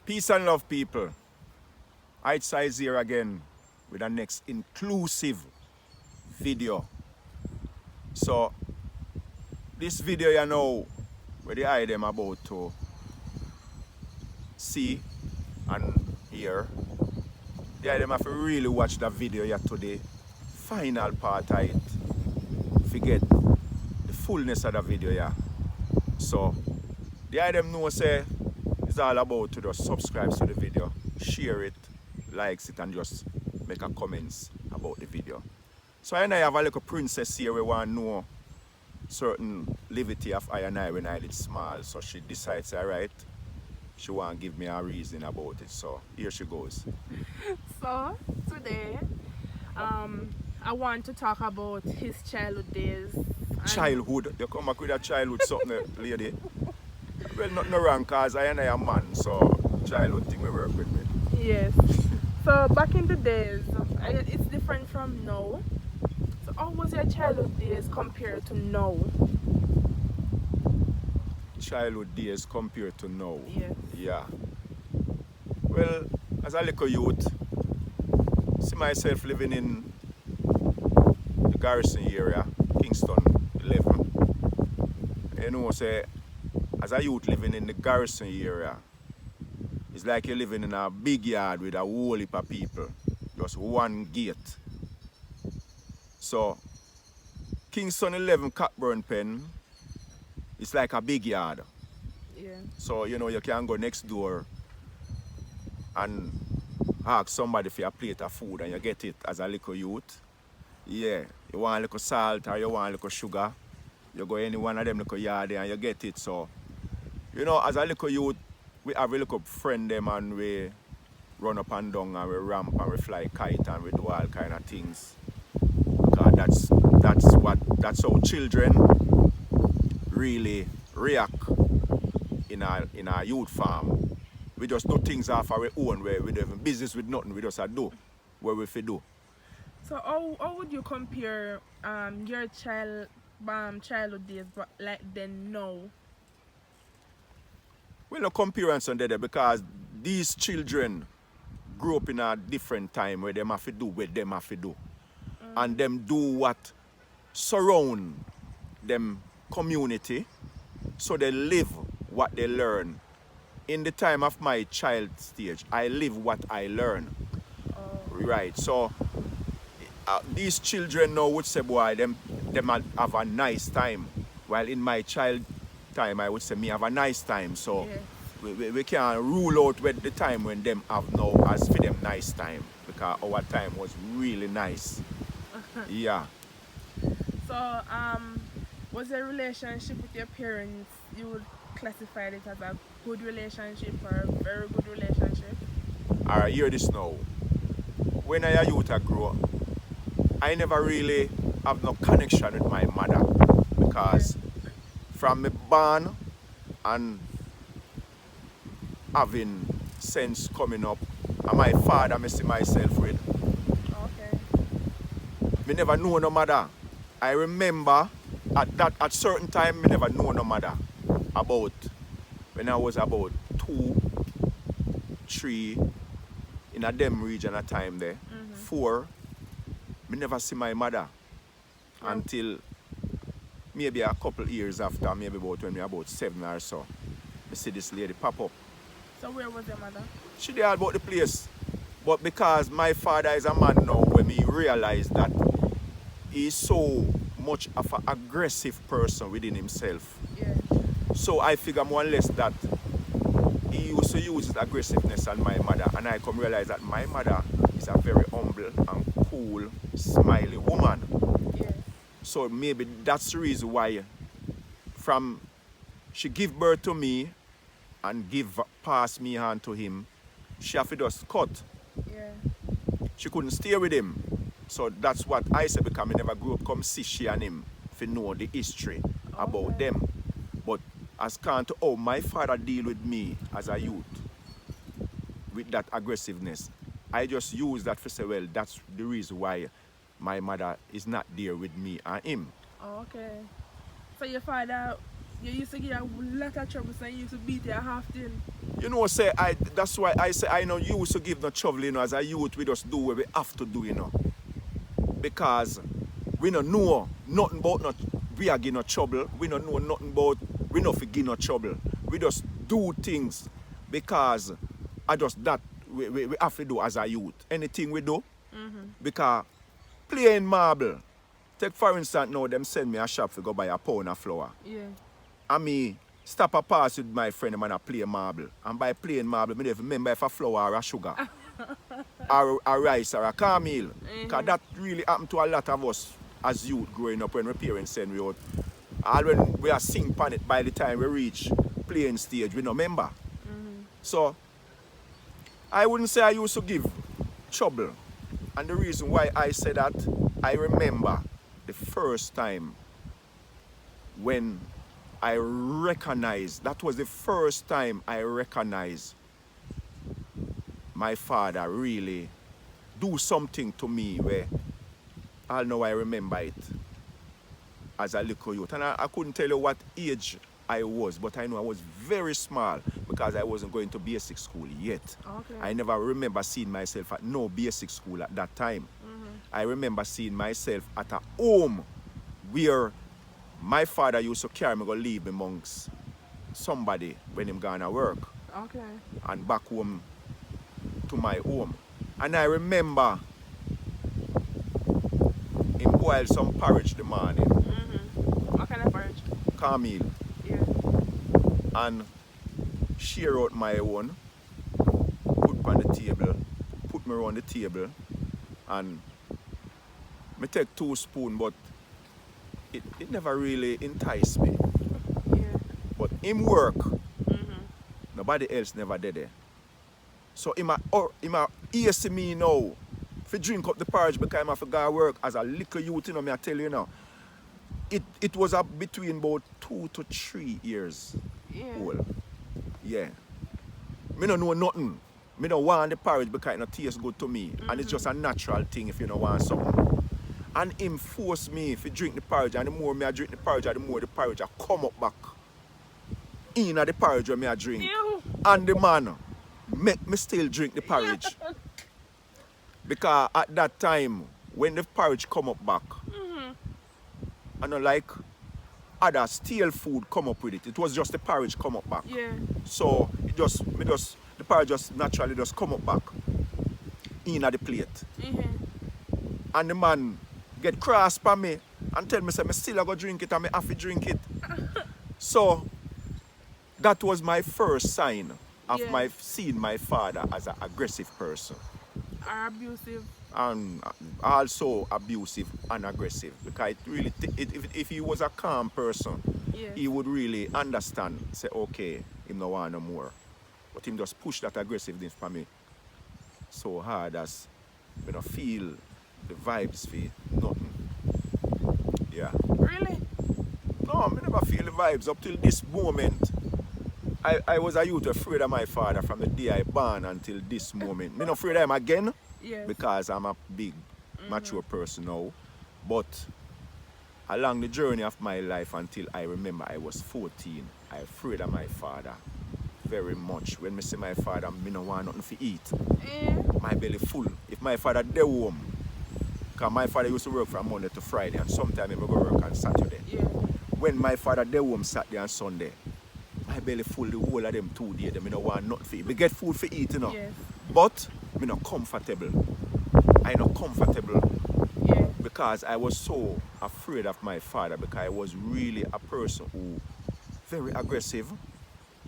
Peace and love, people. Size here again with the next inclusive video. So, this video you know where the item about to see and hear. The item have to really watch the video here today. Final part of it. Forget the fullness of the video here. So, the item know say it's all about to just subscribe to the video, share it, likes it, and just make a comments about the video. So I have a little princess here we want to know certain liberty of I and I when I did small. So she decides, alright, she want to give me a reason about it. So here she goes. So today, I want to talk about his childhood days. Childhood? You come back with a childhood something, lady? Well, nothing wrong because I and I am man, so childhood thing we work with me. Yes. So back in the days, it's different from now. So how was your childhood days compared to now? Childhood days compared to now? Yes. Yeah. Well, as a little youth, see myself living in the Garrison area, Kingston 11. You know, say, as a youth living in the Garrison area, it's like you're living in a big yard with a whole heap of people. Just one gate. So, Kingston 11 Cockburn Pen, it's like a big yard. Yeah. So, you know, you can go next door and ask somebody for a plate of food and you get it as a little youth. Yeah, you want a little salt or you want a little sugar. You go any one of them little yard and you get it. So, you know, as a little youth, we have a little friend them and we run up and down and we ramp and we fly kite and we do all kind of things. Because that's how children really react in our youth farm. We just do things off our own where we don't have business with nothing, we just do what we do. So how would you compare your childhood days but like then now? Well, no comparison there because these children grew up in a different time where them have to do what them have to do. And them do what surround them community. So they live what they learn. In the time of my child stage, I live what I learn. Right, so these children now would say, boy, them have a nice time. While in my child time, I would say me have a nice time. So Yeah. we can't rule out what the time when them have now as for them nice time. Because our time was really nice. Yeah. So was a relationship with your parents, you would classify it as a good relationship or a very good relationship? Alright, hear this now. When I a youth I grew up, I never really have no connection with my mother because from me born and having sense coming up, and my father I see myself with. Okay. Me never know no mother. I remember at certain time me never know no mother. About when I was about 2, 3 in a them region at time there. 4, me never see my mother until maybe a couple years after, maybe about when me about 7 or so. Me see this lady pop up. So where was your mother? She did all about the place. But because my father is a man now, when me realize that he's so much of an aggressive person within himself. Yeah. So I figure more or less that he used to use his aggressiveness on my mother, and I come realize that my mother is a very humble and cool, smiley woman. Yeah. So maybe that's the reason why from she give birth to me and pass me on to him, she have to just cut. Yeah. She couldn't stay with him. So that's what I say because I never grew up come see she and him to know the history about them. But as can't how my father deal with me as a youth with that aggressiveness, I just use that to say, well, that's the reason why my mother is not there with me and him. Oh, okay. So your father You used to get a lot of trouble, so you used to beat you often. You know, that's why I say I know you used to give no trouble, you know, as a youth we just do what we have to do, you know. Because we don't know nothing about no we are getting no trouble. We don't know nothing about we not forget no trouble. We just do things because I just that we have to do as a youth. Anything we do. Because playing marble. Take for instance now them send me a shop to go buy a pound of flour. Yeah. And me stop a pass with my friend and I play marble. And by playing marble, I don't remember if a flour or a sugar. or a rice or a cornmeal. Because that really happened to a lot of us as youth growing up when our parents send we out. All when we are sing on it by the time we reach playing stage, we don't remember. So I wouldn't say I used to give trouble. And the reason why I say that, I remember the first time when I recognized, that was the first time I recognized my father really do something to me where I know I remember it as a little youth. And I couldn't tell you what age I was, but I know I was very small because I wasn't going to basic school yet. Okay. I never remember seeing myself at no basic school at that time. I remember seeing myself at a home where my father used to carry me go leave me amongst somebody when him gonna work Okay. and back home to my home. And I remember him boil some porridge the morning, What kind of porridge? cornmeal, Yeah. and share out my own, put on the table, put me around the table, and me take 2 spoons, but it never really enticed me. Yeah. But him work, nobody else never did it. So him a easy me now to drink up the porridge because I have to go work as a little youth, you know, me I tell you now. It was up between about 2 to 3 years Yeah. old. Yeah. Me don't know nothing. Me don't want the porridge because it don't taste good to me. And it's just a natural thing if you don't want something. And him force me to drink the porridge, and the more me I drink the porridge, the more the porridge I come up back in the porridge when me I drink. Ew. And the man make me still drink the porridge. Because at that time, when the porridge come up back, I know like other stale food come up with it. It was just the porridge come up back. Yeah. So the porridge just naturally just come up back in at the plate. And the man get cross by me and tell me say me still I go drink it and me have to drink it. So that was my first sign of Yeah. my seeing my father as an aggressive person. Or abusive. And also abusive and aggressive. Because it really if he was a calm person, Yeah. he would really understand, say, okay, him no want no more. But him just push that aggressiveness for me so hard as me no feel the vibes for nothing. Yeah. Really? No, I never feel the vibes up till this moment. I was a youth afraid of my father from the day I born until this moment. Me not afraid of him again Yes. because I'm a big, mature person now. But along the journey of my life until I remember I was 14, I afraid of my father very much. When me see my father, me no want nothing to eat. My belly full. If my father dey home, because my father used to work from Monday to Friday and sometimes he go work on Saturday. Yeah. When my father dey home Saturday and Sunday, my belly full the whole of them 2 days. Me no want nothing to eat. Me get food for eat, you know. Yes. But me not comfortable. I not comfortable Yeah. because I was so afraid of my father because I was really a person who very aggressive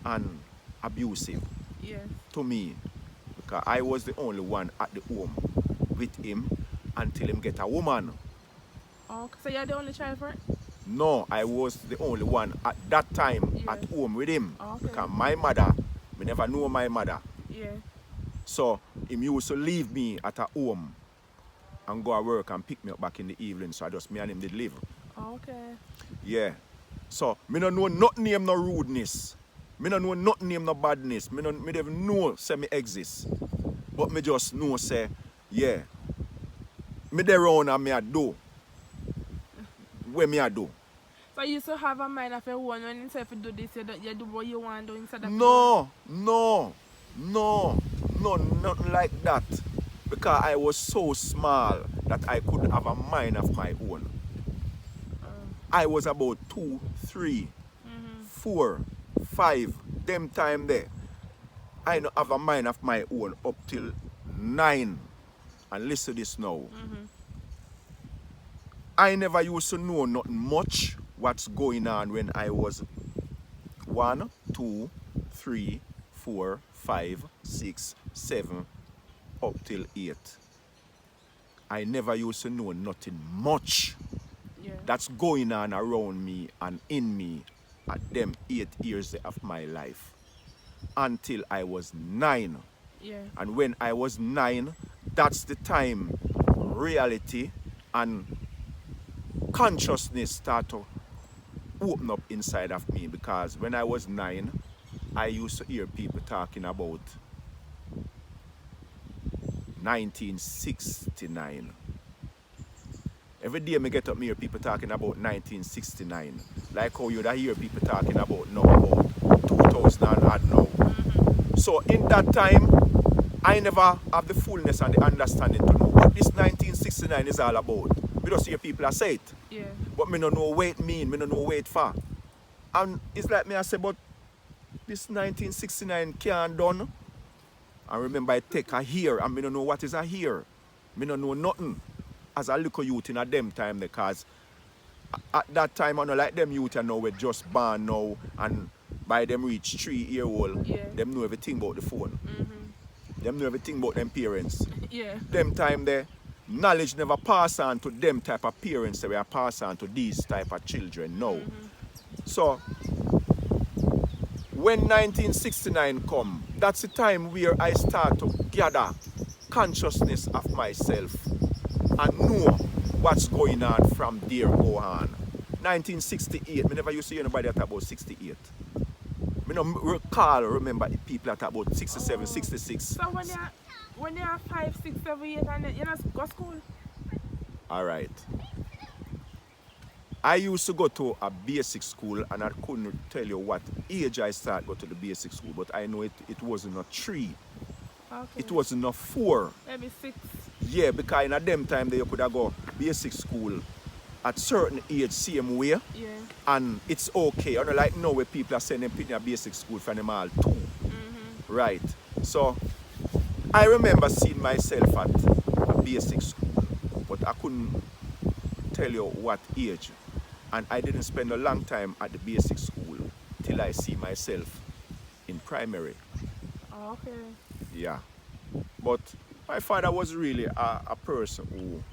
and abusive Yeah. to me because I was the only one at the home with him until him get a woman. Oh, so you're the only child for it? No, I was the only one at that time Yeah. at home with him Okay. because my mother, me never knew my mother. Yeah. So him used to leave me at a home and go to work and pick me up back in the evening. So I just me and him did live. Okay. Yeah. So me don't know nothing name no rudeness. Me don't know nothing name no badness. Me don't even know say me exist. But me just know say, yeah. Me there round and me a do. Where me a do. So you used to have a mind of your own when you say if you do this, you do what you want to do instead of No, no, no, no, nothing like that. Because I was so small that I couldn't have a mind of my own. I was about 2, 3, 4, 5, them time there. I don't have a mind of my own up till 9. And listen to this now. I never used to know nothing much what's going on when I was 1, 2, 3, 4, 5, 6, 7, up till 8. I never used to know nothing much Yeah. that's going on around me and in me at them 8 years of my life until I was 9. Yeah. And when I was 9, that's the time reality and consciousness start to open up inside of me, because when I was 9, I used to hear people talking about 1969. Every day I get up, me hear people talking about 1969. Like how you'd hear people talking about now, about 2000 and odd now. So in that time, I never have the fullness and the understanding to know what this 1969 is all about. We just hear people say it. Yeah. But me don't know what it mean, me don't know what it for. And it's like me I say, but this 1969 can't done. And remember I take a year and me don't know what is a year. Me don't know nothing as a little youth in a them time, because at that time I know like them youth and now we just born now, and by them reach 3 year old, Yeah. them know everything about the phone. Them know everything about them parents. Yeah. Them time there, knowledge never pass on to them type of parents that we are pass on to these type of children now. So when 1969 come, that's the time where I start to gather consciousness of myself and know what's going on from there go on. 1968, me never used to hear anybody talk about 68. Me no remember the people that talk about 67, 66. So when you're 5, 6, 7, 8 and you not go to school? Alright. I used to go to a basic school, and I couldn't tell you what age I started go to the basic school, but I know it wasn't a 3. Okay. It wasn't a 4. Maybe 6. Yeah, because in a them time they could have go basic school at certain age same way, Yeah. and it's okay. And like now where people are sending them in a basic school from them all 2. Right. So I remember seeing myself at a basic school, but I couldn't tell you what age. And I didn't spend a long time at the basic school till I see myself in primary. Okay. Yeah. But my father was really a person who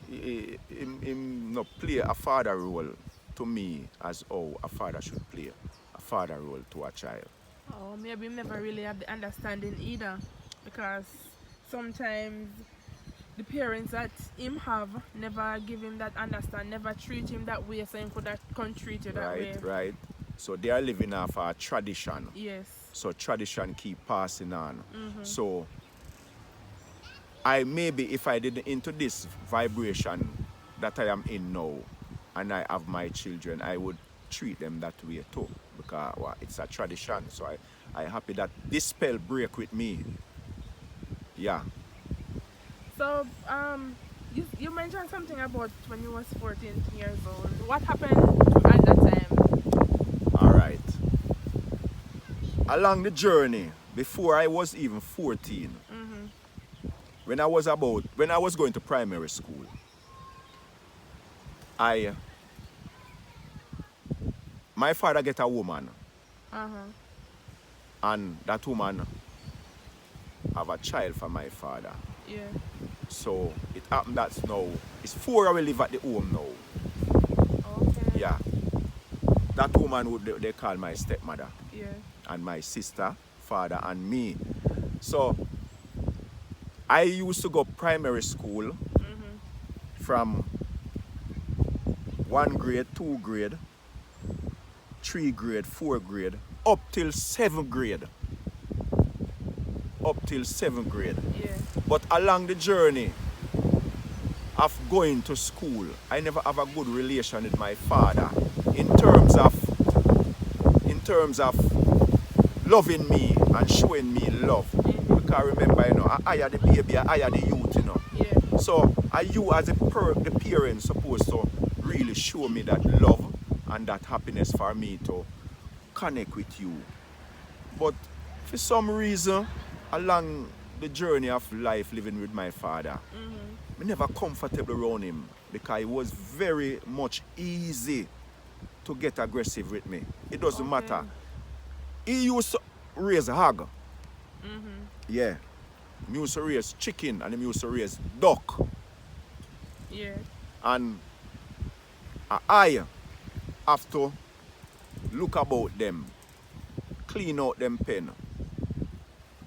him not play a father role to me as how a father should play a father role to a child. Oh, maybe never really have the understanding either, because sometimes the parents that him have never give him that understand, never treat him that way, so he could have can treat you that way. Right. So they are living off a tradition. Yes. So tradition keep passing on. So I maybe if I didn't into this vibration that I am in now, and I have my children, I would treat them that way too, because well, it's a tradition. So I happy that this spell break with me. Yeah. So you mentioned something about when you was 14 years old. What happened at that time? All right. Along the journey, before I was even 14, when I was going to primary school, my father get a woman, and that woman have a child for my father. Yeah. So it happened that now it's 4 hours live at the home now. Okay. Yeah. That woman would they call my stepmother. Yeah. And my sister, father, and me. So I used to go primary school from 1 grade, 2 grade, 3 grade, 4 grade, up till 7th grade. Up till 7th grade. Yeah. But along the journey, of going to school, I never have a good relation with my father in terms of loving me and showing me love. Because remember, I had the baby, I had the youth. Yeah. So are you as the parent supposed to really show me that love and that happiness for me to connect with you? But for some reason, along the journey of life living with my father, I never comfortable around him because it was very much easy to get aggressive with me. It doesn't matter. He used to raise hog. Yeah. He used to raise chicken and he used to raise duck. Yeah. And I have to look about them, clean out them pen,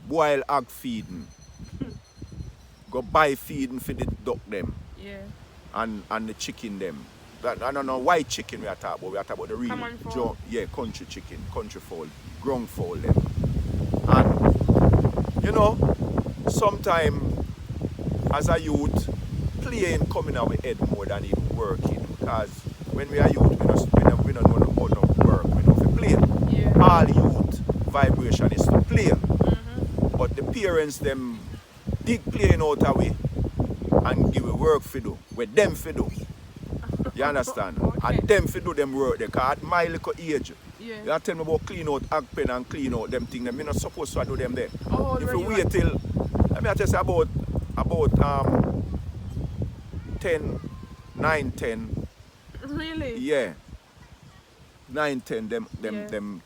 boil egg feeding, go buy feeding for the duck them Yeah. and the chicken them. I don't know white chicken we are talking about. We are talking about the real Common fowl. country chicken, country fowl, ground fowl them. And sometimes as a youth, playing coming out with head more than even working. Because when we are youth, we don't know about no work, we know to play. Yeah. All youth vibration is to play. But the parents them dig playing out a way and give a work for do, with them for do. You understand? Okay. And them for do them work there. Because at my little age, Yeah. you tell me about clean out egg pen and clean out them things. I'm not supposed to do them there. Oh, If you really? wait till, let me tell you about 10, 9, 10, Really? yeah. 9, 10, Yeah. them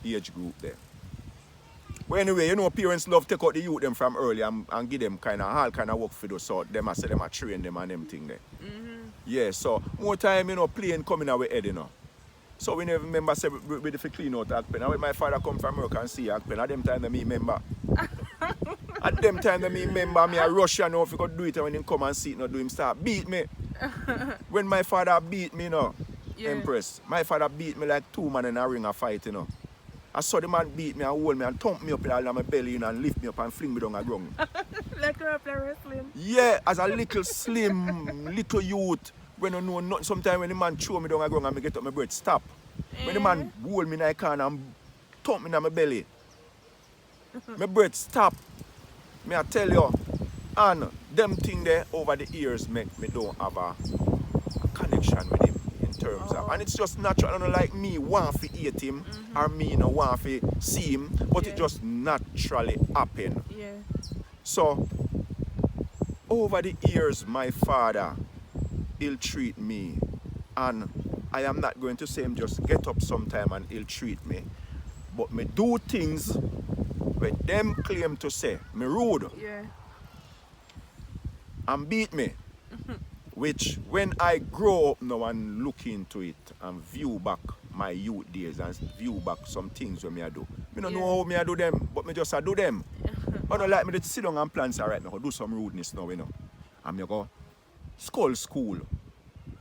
age group there. But anyway, parents love take out the youth them from early and give them all kind of work for do. So them I say them I train them and them thing there. Yeah, so more time, playing coming out with head, So we never remember say we if clean out egg pen. And when my father come from work and see egg pen, at them time that me remember. At them time that me remember me a rush if he could do it and when him come and see it not do him start beat me. When my father beat me, Yeah. Empress, my father beat me like 2 men in a ring of fight, I saw the man beat me and hold me and thump me up in my belly and lift me up and fling me down the ground. Like a play wrestling. Yeah, as a little slim, little youth, when you know nothing, sometimes when the man throw me down the ground and I get up my breath, stop. When the man hold me in the corner and thump me in my belly, my breath stop. Me I tell you, and them thing there over the years make me don't have a connection with him in terms of, and it's just natural. I don't like me want to hate him or me no want to see him, but Yeah. it just naturally happen. Yeah. So over the years, my father, he'll treat me, and I am not going to say him just get up sometime and he'll treat me, but me do things where them claim to say me rude Yeah. and beat me. Which when I grow up now and look into it and view back my youth days and view back some things when I do. I don't know how me I do them, but me just I do them. I don't like me to sit down and plan, say, alright, me go do some rudeness now, And me go skull school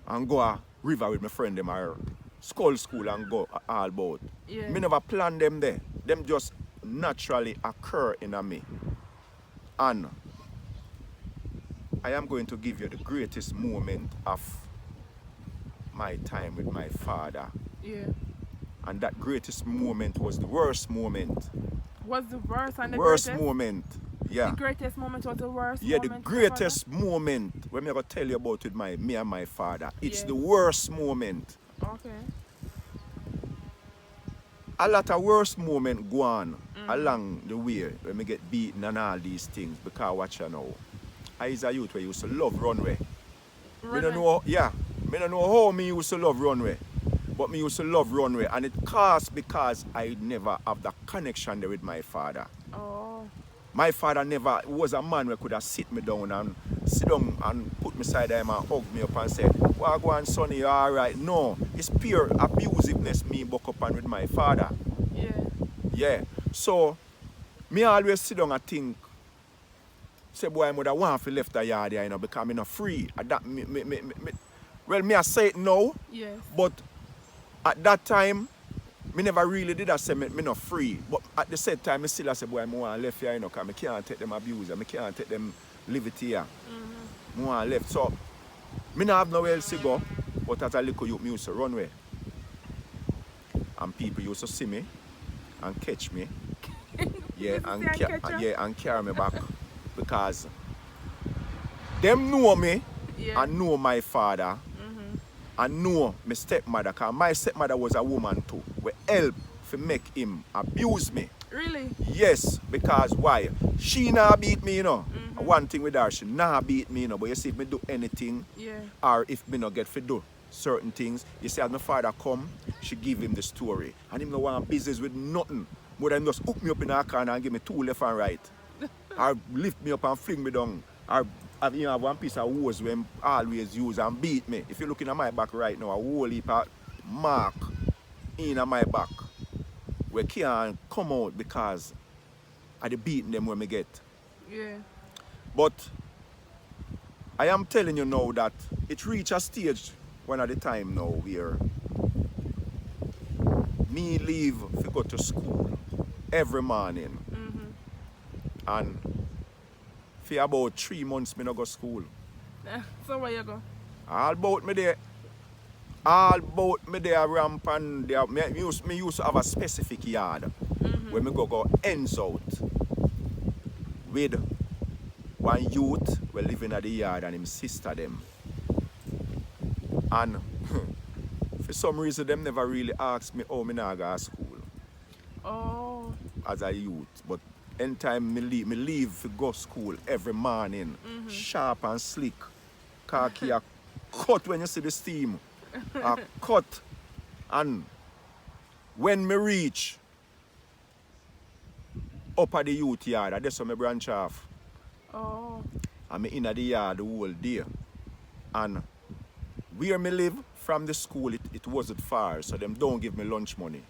and go a river with my friend them or skull school and go all about. Yeah. Me never plan them there. Them just naturally occur in me. And I am going to give you the greatest moment of my time with my father. Yeah. And that greatest moment was the worst moment. Was the worst and the Worst greatest? moment. Yeah. The greatest moment was the worst Yeah, the moment? greatest moment when I'm going to tell you about it, me and my father. It's Yeah. the worst moment. Okay. A lot of worst moment go on along the way when me get beaten and all these things because watch you now. I is a youth where used to love runway. Me don't know, yeah. Me don't know how me used to love runway. But me used to love runway and it caused because I never have that connection there with my father. Oh. My father never was a man who could have sit me down and put me side him and hug me up and say, well, go on, sonny, you alright. No, it's pure abusiveness me buck up on with my father. Yeah. Yeah. So, me always sit down and think, say, boy, I would have want to left the yard here, because I'm not free. Well, me I say it now, Yes. but at that time, me never really did I say me not free. But at the same time, I still say, boy, I want to left here, because I can't take them abuse, I can't take them live it here. More left. So, me not have nowhere else to go, but as a little youth, me used to run away. And people used to see me and catch me. Yeah, and carry me back. Because them know me and know my father and know my stepmother. Because my stepmother was a woman too. We help to make him abuse me. Really? Yes, because why? She nah beat me, you know. One thing with her, she nah beat me, you know. But you see, if me do anything, or if me not get to do certain things, you see, as my father come, she give him the story. And him no want business with nothing. More than just hook me up in a corner and give me two left and right. Or lift me up and fling me down. Or have one piece of hose when always use and beat me. If you're looking at my back right now, a whole heap of mark in my back. We can't come out because of the beating them when we get. Yeah. But I am telling you now that it reached a stage one at the time now where me leave to go to school every morning. And for about 3 months me no go school. So where you go? All about me there ramp and there. Me used to have a specific yard where me go ends out with one youth we living at the yard and his sister them. And for some reason them never really asked me how me nah go to school. Oh. As a youth. But anytime me leave to go school every morning, sharp and slick. Khaki a cut when you see the steam. A cut. And when me reach up at the youth yard, that's where me branch off. Oh. And me in the yard the whole day. And where me live from the school, it wasn't far, so them don't give me lunch money.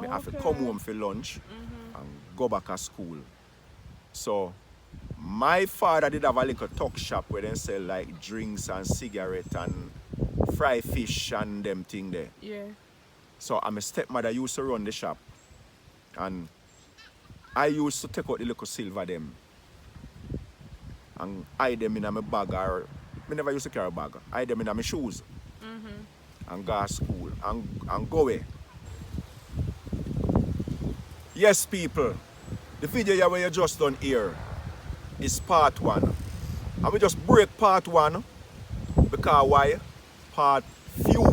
Me have to come home for lunch and go back to school. So my father did have a little tuck shop where they sell like drinks and cigarettes and fry fish and them thing there. Yeah. So my stepmother used to run the shop. And I used to take out the little silver them and hide them in my bag, or I never used to carry a bag. Hide them in my shoes and go to school and go away. Yes, people, the video where you just done here is part 1. And we just break part 1 because why? Part few